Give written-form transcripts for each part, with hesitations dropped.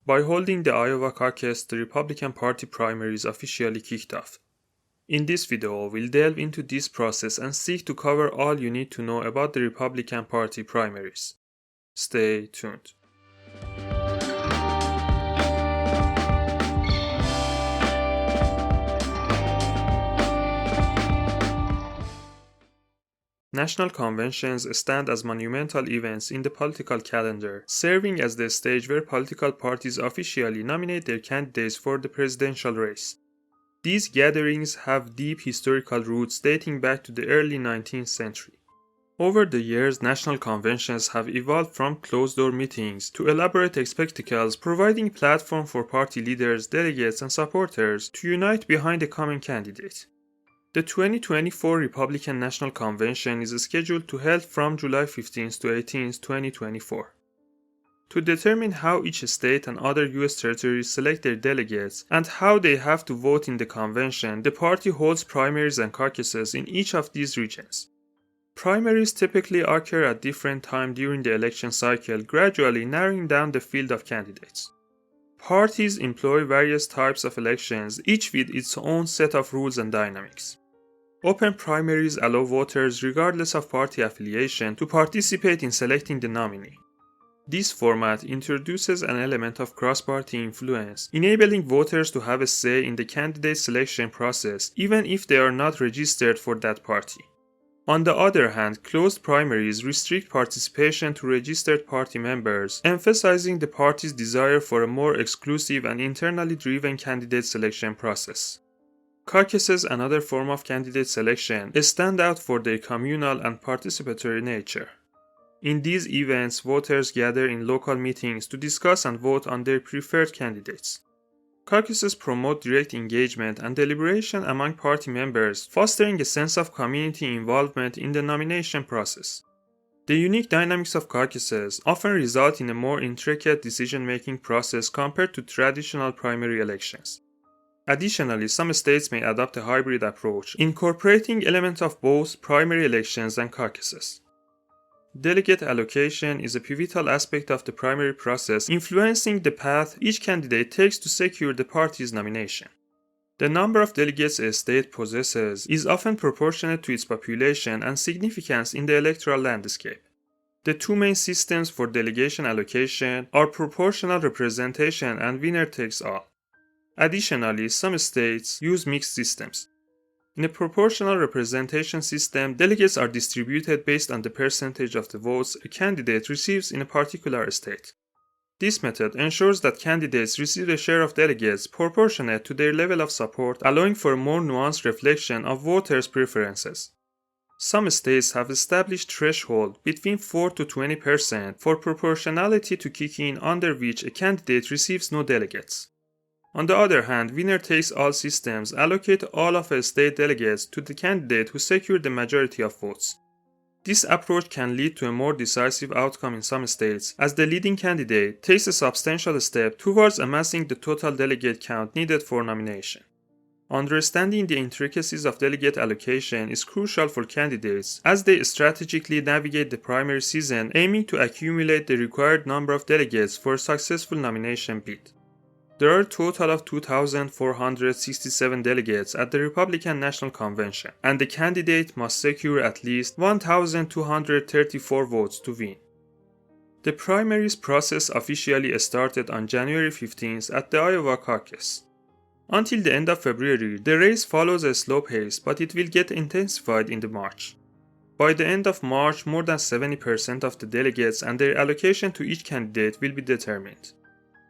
By holding the Iowa caucus, the Republican Party primaries officially kicked off. In this video, we'll delve into this process and seek to cover all you need to know about the Republican Party primaries. Stay tuned. National conventions stand as monumental events in the political calendar, serving as the stage where political parties officially nominate their candidates for the presidential race. These gatherings have deep historical roots dating back to the early 19th century. Over the years, national conventions have evolved from closed-door meetings to elaborate spectacles, providing a platform for party leaders, delegates, and supporters to unite behind a common candidate. The 2024 Republican National Convention is scheduled to hold from July 15 to 18, 2024. To determine how each state and other U.S. territories select their delegates and how they have to vote in the convention, the party holds primaries and caucuses in each of these regions. Primaries typically occur at different times during the election cycle, gradually narrowing down the field of candidates. Parties employ various types of elections, each with its own set of rules and dynamics. Open primaries allow voters, regardless of party affiliation, to participate in selecting the nominee. This format introduces an element of cross-party influence, enabling voters to have a say in the candidate selection process, even if they are not registered for that party. On the other hand, closed primaries restrict participation to registered party members, emphasizing the party's desire for a more exclusive and internally driven candidate selection process. Caucuses, another form of candidate selection, stand out for their communal and participatory nature. In these events, voters gather in local meetings to discuss and vote on their preferred candidates. Caucuses promote direct engagement and deliberation among party members, fostering a sense of community involvement in the nomination process. The unique dynamics of caucuses often result in a more intricate decision-making process compared to traditional primary elections. Additionally, some states may adopt a hybrid approach, incorporating elements of both primary elections and caucuses. Delegate allocation is a pivotal aspect of the primary process, influencing the path each candidate takes to secure the party's nomination. The number of delegates a state possesses is often proportionate to its population and significance in the electoral landscape. The two main systems for delegation allocation are proportional representation and winner takes all. Additionally, some states use mixed systems. In a proportional representation system, delegates are distributed based on the percentage of the votes a candidate receives in a particular state. This method ensures that candidates receive a share of delegates proportionate to their level of support, allowing for a more nuanced reflection of voters' preferences. Some states have established thresholds between 4 to 20% for proportionality to kick in, under which a candidate receives no delegates. On the other hand, winner-takes-all systems allocate all of a state delegates to the candidate who secured the majority of votes. This approach can lead to a more decisive outcome in some states, as the leading candidate takes a substantial step towards amassing the total delegate count needed for nomination. Understanding the intricacies of delegate allocation is crucial for candidates as they strategically navigate the primary season, aiming to accumulate the required number of delegates for a successful nomination bid. There are a total of 2,467 delegates at the Republican National Convention, and the candidate must secure at least 1,234 votes to win. The primaries process officially started on January 15th at the Iowa caucus. Until the end of February, the race follows a slow pace, but it will get intensified in March. By the end of March, more than 70% of the delegates and their allocation to each candidate will be determined.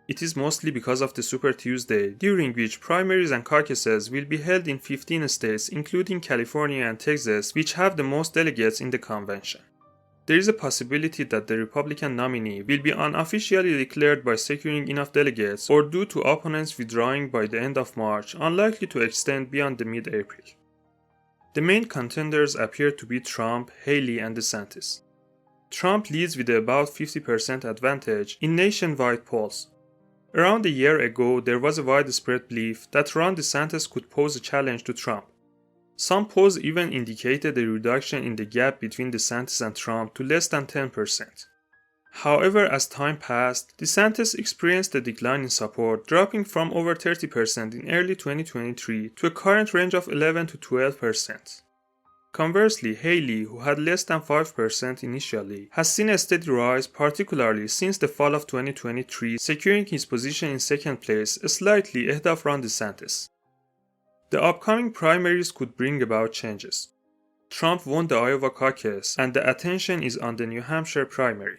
It is mostly because of the Super Tuesday, during which primaries and caucuses will be held in 15 states, including California and Texas, which have the most delegates in the convention. There is a possibility that the Republican nominee will be unofficially declared by securing enough delegates, or due to opponents withdrawing by the end of March, unlikely to extend beyond the mid-April. The main contenders appear to be Trump, Haley, and DeSantis. Trump leads with about 50% advantage in nationwide polls. Around a year ago, there was a widespread belief that Ron DeSantis could pose a challenge to Trump. Some polls even indicated a reduction in the gap between DeSantis and Trump to less than 10%. However, as time passed, DeSantis experienced a decline in support, dropping from over 30% in early 2023 to a current range of 11 to 12%. Conversely, Haley, who had less than 5% initially, has seen a steady rise, particularly since the fall of 2023, securing his position in second place, slightly ahead of Ron DeSantis. The upcoming primaries could bring about changes. Trump won the Iowa caucus, and the attention is on the New Hampshire primary.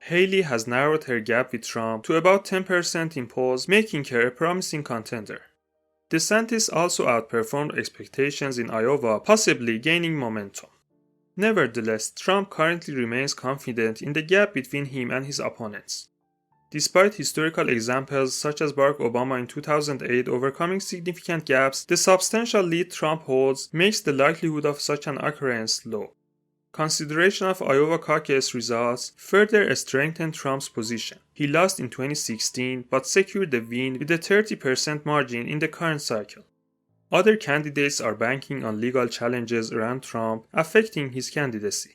Haley has narrowed her gap with Trump to about 10% in polls, making her a promising contender. DeSantis also outperformed expectations in Iowa, possibly gaining momentum. Nevertheless, Trump currently remains confident in the gap between him and his opponents. Despite historical examples such as Barack Obama in 2008 overcoming significant gaps, the substantial lead Trump holds makes the likelihood of such an occurrence low. Consideration of Iowa caucus results further strengthened Trump's position. He lost in 2016 but secured the win with a 30% margin in the current cycle. Other candidates are banking on legal challenges around Trump, affecting his candidacy.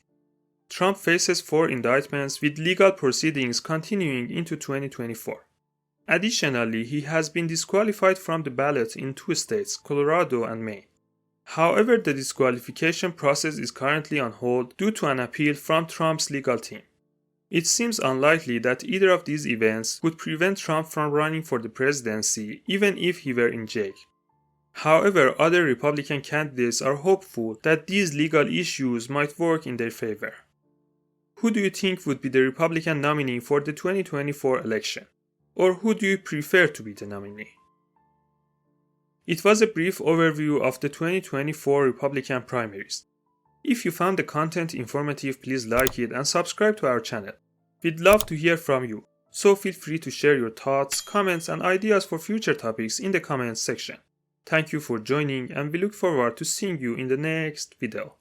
Trump faces 4 indictments with legal proceedings continuing into 2024. Additionally, he has been disqualified from the ballot in 2 states, Colorado and Maine. However, the disqualification process is currently on hold due to an appeal from Trump's legal team. It seems unlikely that either of these events would prevent Trump from running for the presidency even if he were in jail. However, other Republican candidates are hopeful that these legal issues might work in their favor. Who do you think would be the Republican nominee for the 2024 election? Or who do you prefer to be the nominee? It was a brief overview of the 2024 Republican primaries. If you found the content informative, please like it and subscribe to our channel. We'd love to hear from you, so feel free to share your thoughts, comments, and ideas for future topics in the comments section. Thank you for joining, and we look forward to seeing you in the next video.